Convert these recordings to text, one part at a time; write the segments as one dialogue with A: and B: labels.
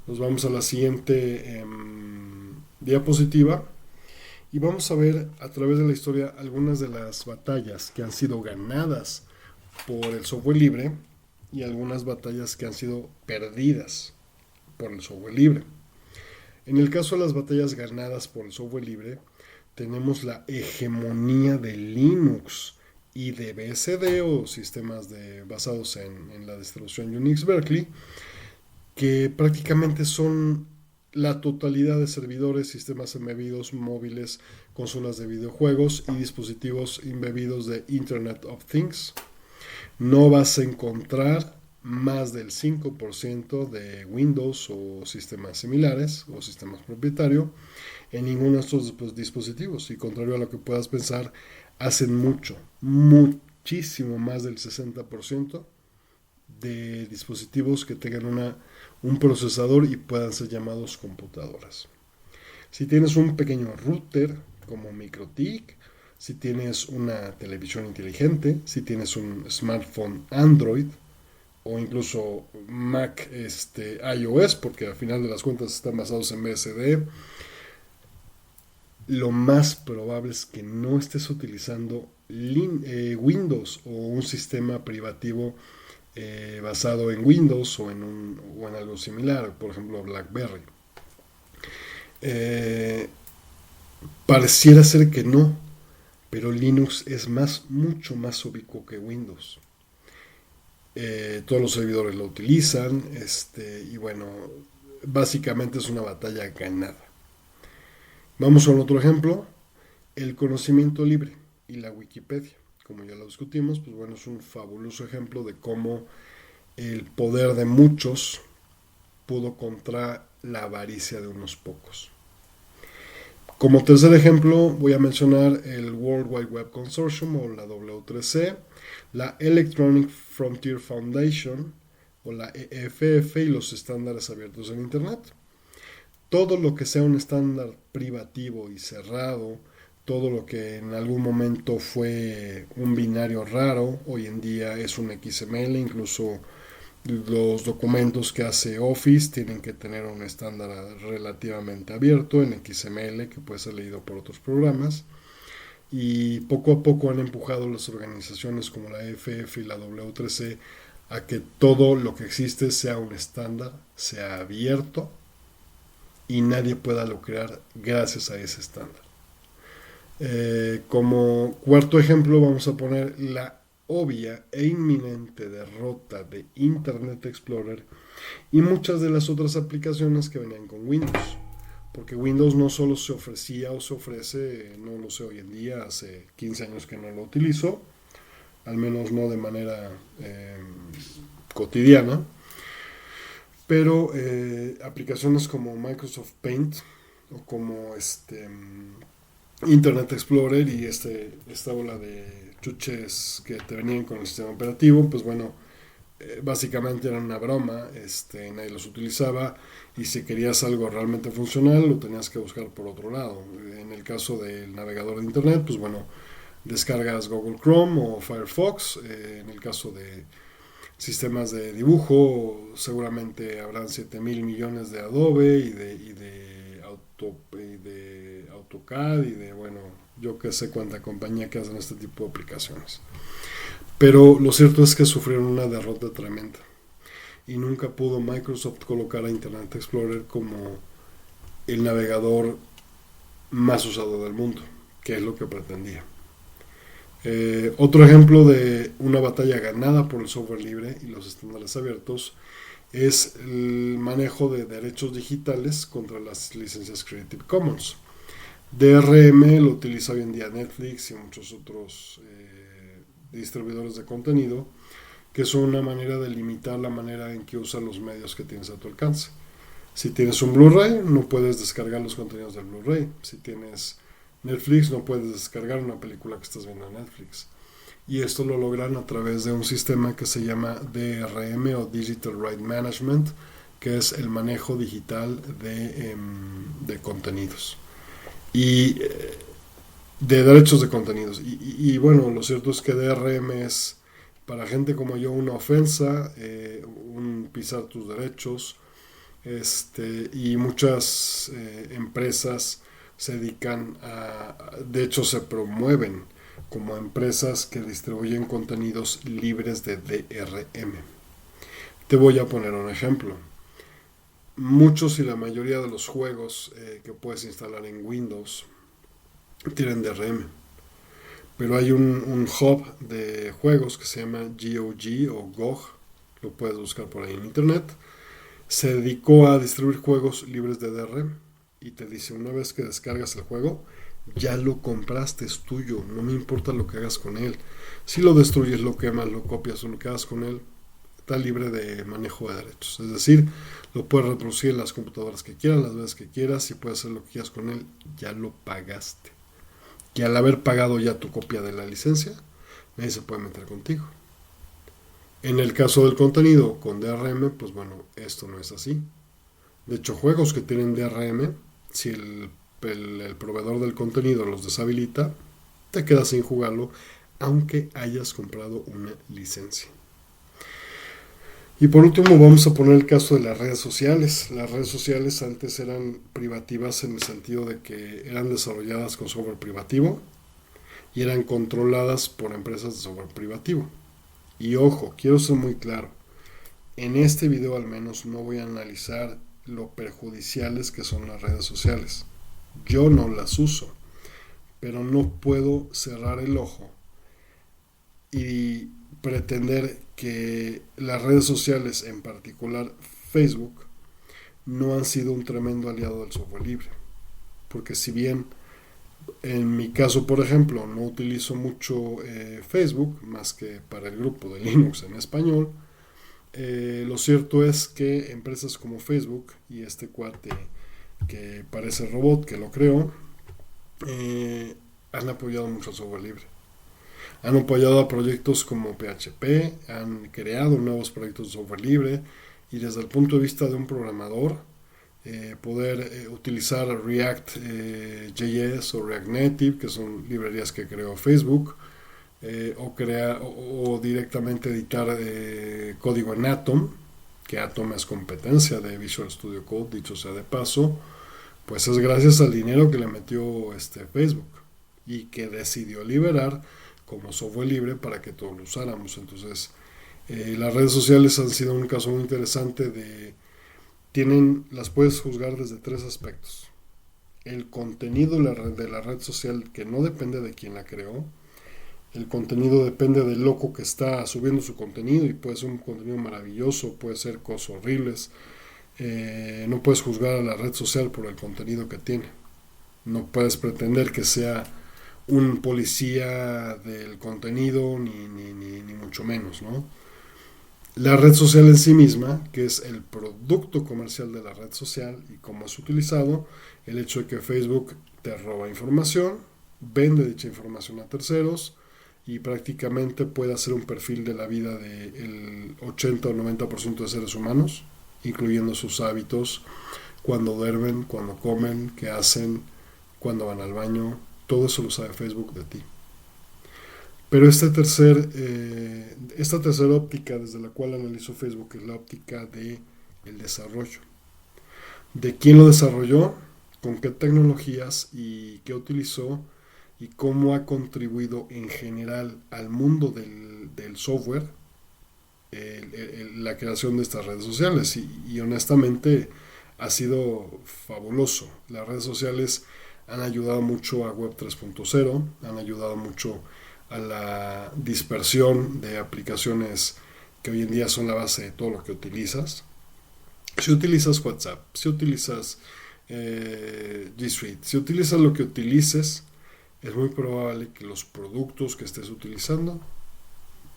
A: Nos vamos a la siguiente diapositiva y vamos a ver a través de la historia algunas de las batallas que han sido ganadas por el software libre y algunas batallas que han sido perdidas por el software libre. En el caso de las batallas ganadas por el software libre, tenemos la hegemonía de Linux y de BSD o sistemas basados en la distribución Unix Berkeley, que prácticamente son la totalidad de servidores, sistemas embebidos, móviles, consolas de videojuegos y dispositivos embebidos de Internet of Things. No vas a encontrar más del 5% de Windows o sistemas similares o sistemas propietarios en ninguno de estos dispositivos. Y contrario a lo que puedas pensar, hacen muchísimo más del 60% de dispositivos que tengan un procesador y puedan ser llamados computadoras. Si tienes un pequeño router como MikroTik, si tienes una televisión inteligente, si tienes un smartphone Android o incluso Mac iOS, porque al final de las cuentas están basados en BSD, lo más probable es que no estés utilizando Windows o un sistema privativo basado en Windows o en algo similar, por ejemplo BlackBerry. Eh, Pareciera ser que no, pero Linux es mucho más ubicuo que Windows. Todos los servidores lo utilizan, y bueno, básicamente es una batalla ganada. Vamos a un otro ejemplo, el conocimiento libre y la Wikipedia. Como ya lo discutimos, pues bueno, es un fabuloso ejemplo de cómo el poder de muchos pudo contra la avaricia de unos pocos. Como tercer ejemplo voy a mencionar el World Wide Web Consortium o la W3C, la Electronic Frontier Foundation o la EFF y los estándares abiertos en Internet. Todo lo que sea un estándar privativo y cerrado, todo lo que en algún momento fue un binario raro, hoy en día es un XML, incluso los documentos que hace Office tienen que tener un estándar relativamente abierto en XML que puede ser leído por otros programas, y poco a poco han empujado las organizaciones como la EFF y la W3C a que todo lo que existe sea un estándar, sea abierto y nadie pueda lucrar gracias a ese estándar. Como cuarto ejemplo vamos a poner la obvia e inminente derrota de Internet Explorer y muchas de las otras aplicaciones que venían con Windows. Porque Windows no solo se ofrecía o se ofrece, no lo sé hoy en día, hace 15 años que no lo utilizo, al menos no de manera cotidiana, pero aplicaciones como Microsoft Paint o como Internet Explorer y esta ola de chuches que te venían con el sistema operativo, pues bueno, básicamente eran una broma, nadie los utilizaba y si querías algo realmente funcional lo tenías que buscar por otro lado. En el caso del navegador de internet, pues bueno, descargas Google Chrome o Firefox. En el caso de sistemas de dibujo, seguramente habrán 7,000 millones de Adobe y de AutoCAD y de, bueno, yo que sé cuánta compañía que hacen este tipo de aplicaciones. Pero lo cierto es que sufrieron una derrota tremenda y nunca pudo Microsoft colocar a Internet Explorer como el navegador más usado del mundo, que es lo que pretendía. Otro ejemplo de una batalla ganada por el software libre y los estándares abiertos es el manejo de derechos digitales contra las licencias Creative Commons. DRM lo utiliza hoy en día Netflix y muchos otros distribuidores de contenido, que son una manera de limitar la manera en que usan los medios que tienes a tu alcance. Si tienes un Blu-ray, no puedes descargar los contenidos del Blu-ray. Si tienes Netflix, no puedes descargar una película que estás viendo en Netflix. Y esto lo logran a través de un sistema que se llama DRM o Digital Right Management, que es el manejo digital de contenidos y de derechos de contenidos. Y bueno, lo cierto es que DRM es para gente como yo una ofensa, un pisar tus derechos, Y muchas empresas se dedican de hecho se promueven como empresas que distribuyen contenidos libres de DRM. Te voy a poner un ejemplo. Muchos y la mayoría de los juegos que puedes instalar en Windows tienen DRM, pero hay un hub de juegos que se llama GOG o GOG, lo puedes buscar por ahí en internet. Se dedicó a distribuir juegos libres de DRM y te dice, una vez que descargas el juego, ya lo compraste, es tuyo, no me importa lo que hagas con él. Si lo destruyes, lo quemas, lo copias o lo que hagas con él, está libre de manejo de derechos. Es decir, lo puedes reproducir en las computadoras que quieras, las veces que quieras, y puedes hacer lo que quieras con él, ya lo pagaste. Y al haber pagado ya tu copia de la licencia, nadie se puede meter contigo. En el caso del contenido con DRM, pues bueno, esto no es así. De hecho, juegos que tienen DRM, si el proveedor del contenido los deshabilita, te quedas sin jugarlo, aunque hayas comprado una licencia. Y por último vamos a poner el caso de las redes sociales. Las redes sociales antes eran privativas en el sentido de que eran desarrolladas con software privativo y eran controladas por empresas de software privativo. Y ojo, quiero ser muy claro, en este video al menos no voy a analizar lo perjudiciales que son las redes sociales. Yo no las uso, pero no puedo cerrar el ojo y pretender que las redes sociales, en particular Facebook, no han sido un tremendo aliado del software libre. Porque si bien en mi caso, por ejemplo, no utilizo mucho Facebook, más que para el grupo de Linux en español, lo cierto es que empresas como Facebook y este cuate que parece robot que lo creó, han apoyado mucho el software libre. Han apoyado a proyectos como PHP, han creado nuevos proyectos de software libre y desde el punto de vista de un programador, poder utilizar React.js o React Native, que son librerías que creó Facebook, o directamente editar código en Atom, que Atom es competencia de Visual Studio Code, dicho sea de paso, pues es gracias al dinero que le metió Facebook y que decidió liberar como software libre para que todos lo usáramos. Entonces, las redes sociales han sido un caso muy interesante las puedes juzgar desde tres aspectos. El contenido de la red social que no depende de quien la creó. El contenido depende del loco que está subiendo su contenido y puede ser un contenido maravilloso, puede ser cosas horribles. No puedes juzgar a la red social por el contenido que tiene. No puedes pretender que sea un policía del contenido, ni mucho menos, ¿no? La red social en sí misma, que es el producto comercial de la red social y cómo es utilizado, el hecho de que Facebook te roba información, vende dicha información a terceros y prácticamente puede hacer un perfil de la vida del 80 o 90% de seres humanos, incluyendo sus hábitos, cuando duermen, cuando comen, qué hacen, cuando van al baño, todo eso lo sabe Facebook de ti. Pero esta tercera óptica desde la cual analizo Facebook es la óptica de el desarrollo. De quién lo desarrolló, con qué tecnologías y qué utilizó y cómo ha contribuido en general al mundo del software, la creación de estas redes sociales. Y honestamente ha sido fabuloso. Las redes sociales han ayudado mucho a Web 3.0, han ayudado mucho a la dispersión de aplicaciones que hoy en día son la base de todo lo que utilizas. Si utilizas WhatsApp, si utilizas G Suite, si utilizas lo que utilices, es muy probable que los productos que estés utilizando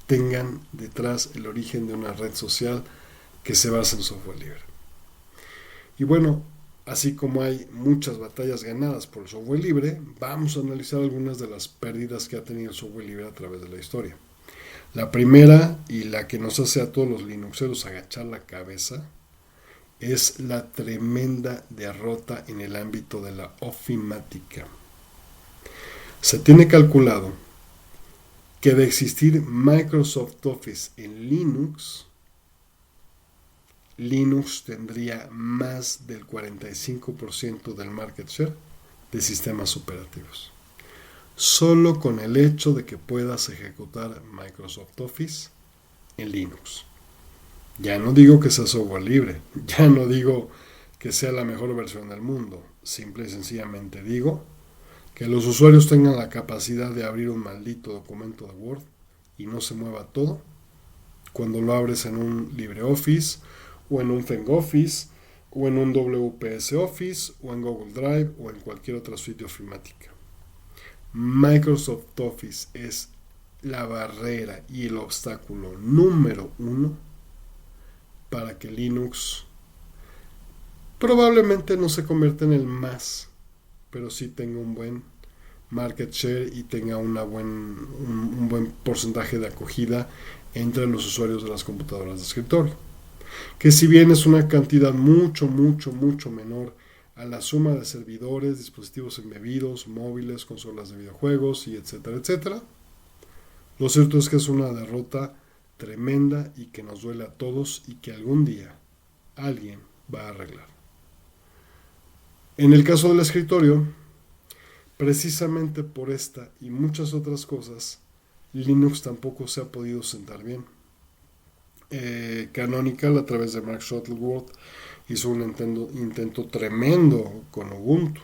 A: tengan detrás el origen de una red social que se basa en software libre. Y bueno, así como hay muchas batallas ganadas por el software libre, vamos a analizar algunas de las pérdidas que ha tenido el software libre a través de la historia. La primera, y la que nos hace a todos los linuxeros agachar la cabeza, es la tremenda derrota en el ámbito de la ofimática. Se tiene calculado que de existir Microsoft Office en Linux, Linux tendría más del 45% del market share de sistemas operativos. Solo con el hecho de que puedas ejecutar Microsoft Office en Linux. Ya no digo que sea software libre, ya no digo que sea la mejor versión del mundo, simple y sencillamente digo que los usuarios tengan la capacidad de abrir un maldito documento de Word y no se mueva todo cuando lo abres en un LibreOffice o en un ThinkOffice o en un WPS Office o en Google Drive o en cualquier otra suite ofimática. Microsoft Office es la barrera y el obstáculo número uno para que Linux probablemente no se convierta en el más, pero sí tenga un buen market share y tenga un buen porcentaje de acogida entre los usuarios de las computadoras de escritorio. Que si bien es una cantidad mucho menor a la suma de servidores, dispositivos embebidos, móviles, consolas de videojuegos y etcétera, lo cierto es que es una derrota tremenda y que nos duele a todos y que algún día alguien va a arreglar. En el caso del escritorio, precisamente por esta y muchas otras cosas, Linux tampoco se ha podido sentar bien. Canonical, a través de Mark Shuttleworth, hizo un intento tremendo con Ubuntu.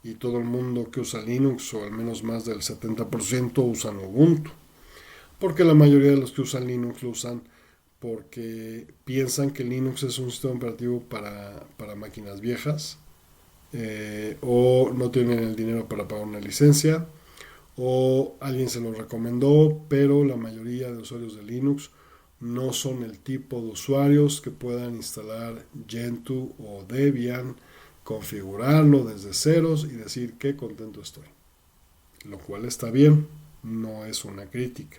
A: Y todo el mundo que usa Linux, o al menos más del 70%, usan Ubuntu. Porque la mayoría de los que usan Linux lo usan porque piensan que Linux es un sistema operativo para máquinas viejas, o no tienen el dinero para pagar una licencia, o alguien se lo recomendó, pero la mayoría de usuarios de Linux no son el tipo de usuarios que puedan instalar Gentoo o Debian, configurarlo desde ceros y decir qué contento estoy. Lo cual está bien, no es una crítica.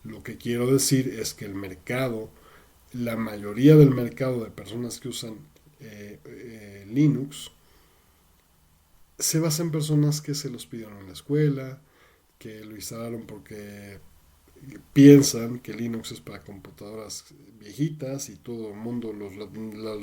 A: Lo que quiero decir es que el mercado, la mayoría del mercado de personas que usan Linux, se basa en personas que se los pidieron en la escuela, que lo instalaron porque piensan que Linux es para computadoras viejitas y todo el mundo, los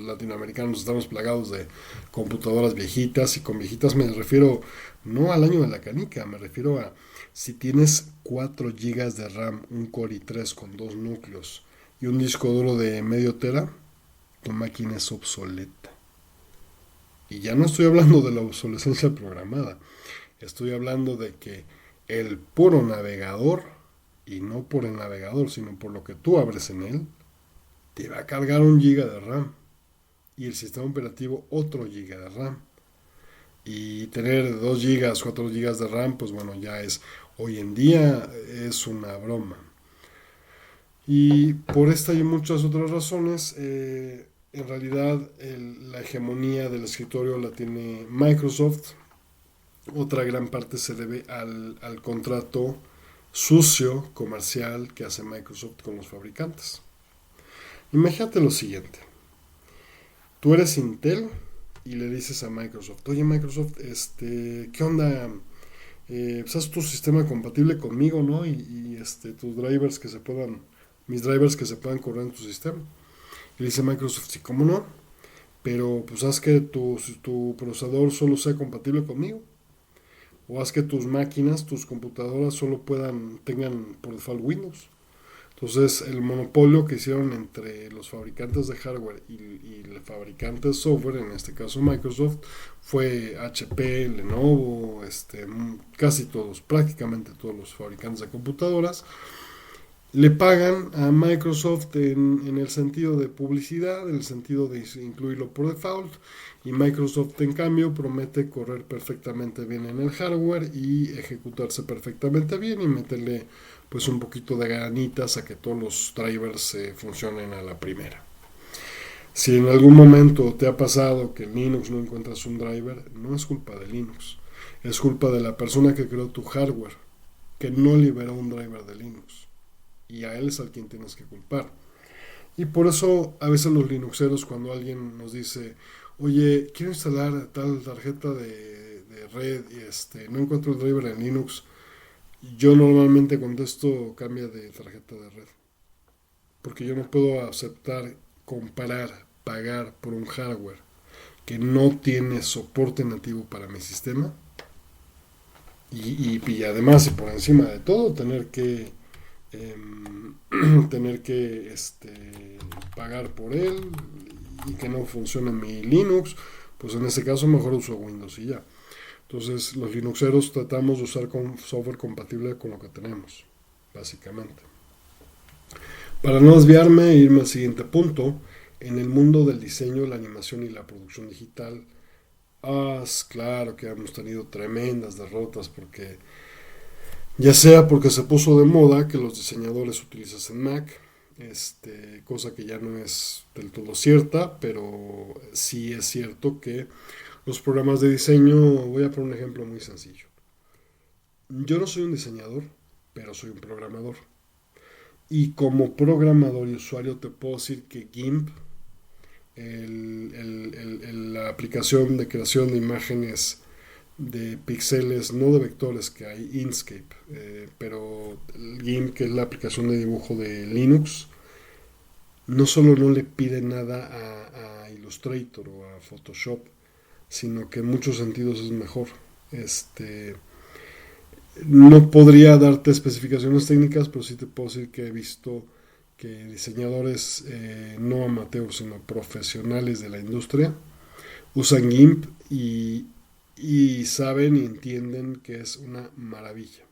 A: latinoamericanos, estamos plagados de computadoras viejitas, y con viejitas me refiero no al año de la canica, me refiero a si tienes 4 gigas de RAM, un Core i3 con 2 núcleos y un disco duro de medio tera, tu máquina es obsoleta. Y ya no estoy hablando de la obsolescencia programada, estoy hablando de que el puro navegador, y no por el navegador, sino por lo que tú abres en él, te va a cargar 1 GB de RAM. Y el sistema operativo otro giga de RAM. Y tener 2 GB, 4 GB de RAM, pues bueno, ya es, hoy en día es una broma. Y por esta y muchas otras razones, en realidad la hegemonía del escritorio la tiene Microsoft. Otra gran parte se debe al contrato sucio comercial que hace Microsoft con los fabricantes. Imagínate lo siguiente: tú eres Intel y le dices a Microsoft, oye Microsoft, ¿qué onda? Pues haz tu sistema compatible conmigo, ¿no? Y tus drivers que se puedan, mis drivers que se puedan correr en tu sistema. Y le dice Microsoft, sí, ¿cómo no? Pero pues haz que tu procesador solo sea compatible conmigo. O haz que tus máquinas, tus computadoras solo tengan por default Windows. Entonces el monopolio que hicieron entre los fabricantes de hardware y el fabricante de software, en este caso Microsoft, fue HP, Lenovo, casi todos, prácticamente todos los fabricantes de computadoras, le pagan a Microsoft en el sentido de publicidad, en el sentido de incluirlo por default, y Microsoft en cambio promete correr perfectamente bien en el hardware y ejecutarse perfectamente bien y meterle pues un poquito de ganitas a que todos los drivers funcionen a la primera. Si en algún momento te ha pasado que en Linux no encuentras un driver, no es culpa de Linux, es culpa de la persona que creó tu hardware, que no liberó un driver de Linux. Y a él es al quien tienes que culpar. Y por eso a veces los linuxeros, cuando alguien nos dice, oye, quiero instalar tal tarjeta de red y no encuentro el driver en Linux, yo normalmente contesto, cambia de tarjeta de red. Porque yo no puedo aceptar pagar por un hardware que no tiene soporte nativo para mi sistema y además y por encima de todo tener que pagar por él y que no funcione mi Linux, pues en ese caso mejor uso Windows y ya. Entonces los Linuxeros tratamos de usar software compatible con lo que tenemos, básicamente. Para no desviarme e irme al siguiente punto, en el mundo del diseño, la animación y la producción digital, claro que hemos tenido tremendas derrotas porque ya sea porque se puso de moda que los diseñadores utilizasen Mac, cosa que ya no es del todo cierta, pero sí es cierto que los programas de diseño, voy a poner un ejemplo muy sencillo. Yo no soy un diseñador, pero soy un programador. Y como programador y usuario te puedo decir que GIMP, la aplicación de creación de imágenes de píxeles, no de vectores que hay, Inkscape, pero el GIMP, que es la aplicación de dibujo de Linux, no solo no le pide nada a Illustrator o a Photoshop, sino que en muchos sentidos es mejor. No podría darte especificaciones técnicas, pero sí te puedo decir que he visto que diseñadores no amateurs, sino profesionales de la industria, usan GIMP y saben y entienden que es una maravilla.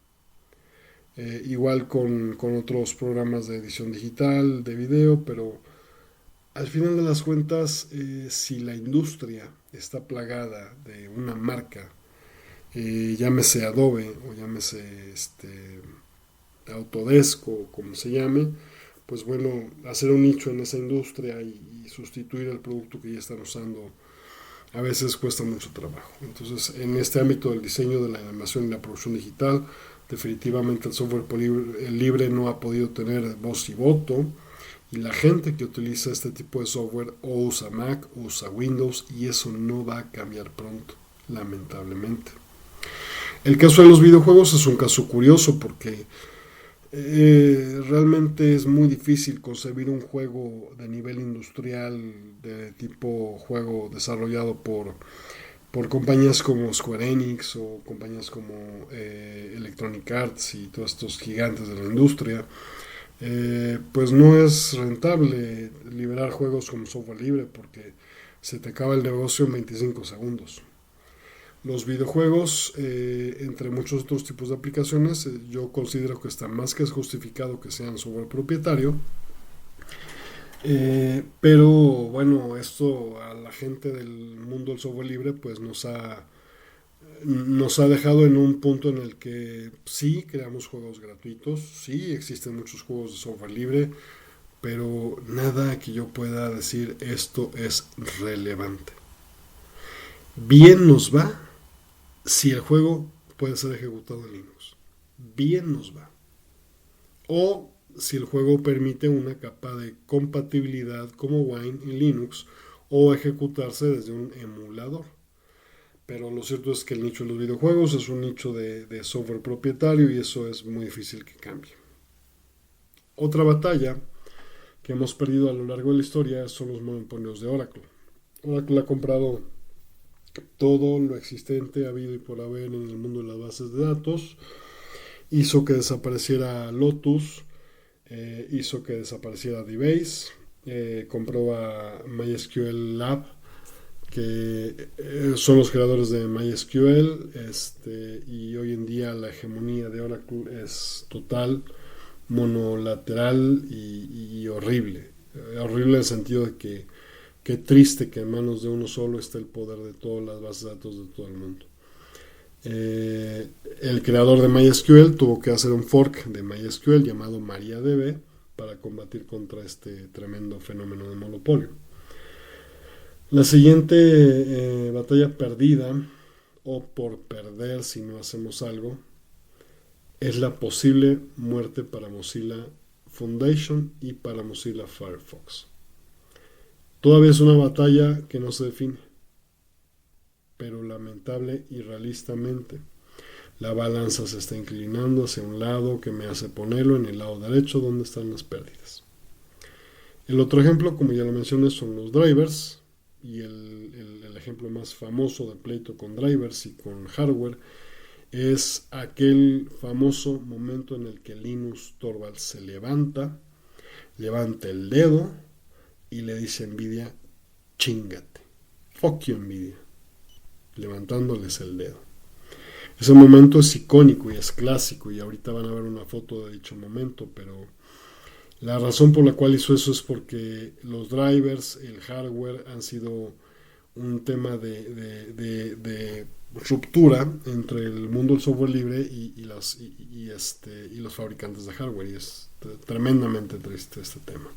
A: Igual con otros programas de edición digital, de video, pero al final de las cuentas, si la industria está plagada de una marca, llámese Adobe o llámese Autodesk o como se llame, pues bueno, hacer un nicho en esa industria y sustituir el producto que ya están usando a veces cuesta mucho trabajo. Entonces, en este ámbito del diseño, de la animación y la producción digital, definitivamente el software libre no ha podido tener voz y voto, y la gente que utiliza este tipo de software o usa Mac o usa Windows, y eso no va a cambiar pronto, lamentablemente. El caso de los videojuegos es un caso curioso porque realmente es muy difícil concebir un juego de nivel industrial de tipo juego desarrollado por compañías como Square Enix o compañías como Electronic Arts y todos estos gigantes de la industria. Pues no es rentable liberar juegos como software libre porque se te acaba el negocio en 25 segundos. Los videojuegos, entre muchos otros tipos de aplicaciones, yo considero que está más que justificado que sean software propietario. Pero bueno, esto a la gente del mundo del software libre pues nos ha dejado en un punto en el que sí creamos juegos gratuitos, sí existen muchos juegos de software libre, pero nada que yo pueda decir esto es relevante. Bien nos va si el juego puede ser ejecutado en Linux. Bien nos va. O si el juego permite una capa de compatibilidad como Wine en Linux o ejecutarse desde un emulador. Pero lo cierto es que el nicho de los videojuegos es un nicho de software propietario y eso es muy difícil que cambie. Otra batalla que hemos perdido a lo largo de la historia son los monopolios de Oracle. Oracle ha comprado todo lo existente, habido y por haber en el mundo de las bases de datos, hizo que desapareciera Lotus, hizo que desapareciera DBase, compró a MySQL Lab, que son los creadores de MySQL, y hoy en día la hegemonía de Oracle es total, monolateral y horrible. Horrible en el sentido de que qué triste que en manos de uno solo esté el poder de todas las bases de datos de todo el mundo. El creador de MySQL tuvo que hacer un fork de MySQL llamado MariaDB para combatir contra este tremendo fenómeno de monopolio. La siguiente batalla perdida, o por perder si no hacemos algo, es la posible muerte para Mozilla Foundation y para Mozilla Firefox. Todavía es una batalla que no se define, pero lamentable y realistamente la balanza se está inclinando hacia un lado que me hace ponerlo en el lado derecho donde están las pérdidas. El otro ejemplo, como ya lo mencioné, son los drivers. Y el ejemplo más famoso de pleito con drivers y con hardware es aquel famoso momento en el que Linus Torvalds se levanta el dedo y le dice a Nvidia, chingate, fuck you Nvidia, levantándoles el dedo. Ese momento es icónico y es clásico y ahorita van a ver una foto de dicho momento, pero la razón por la cual hizo eso es porque los drivers, el hardware han sido un tema de ruptura entre el mundo del software libre y los fabricantes de hardware y es tremendamente triste este tema.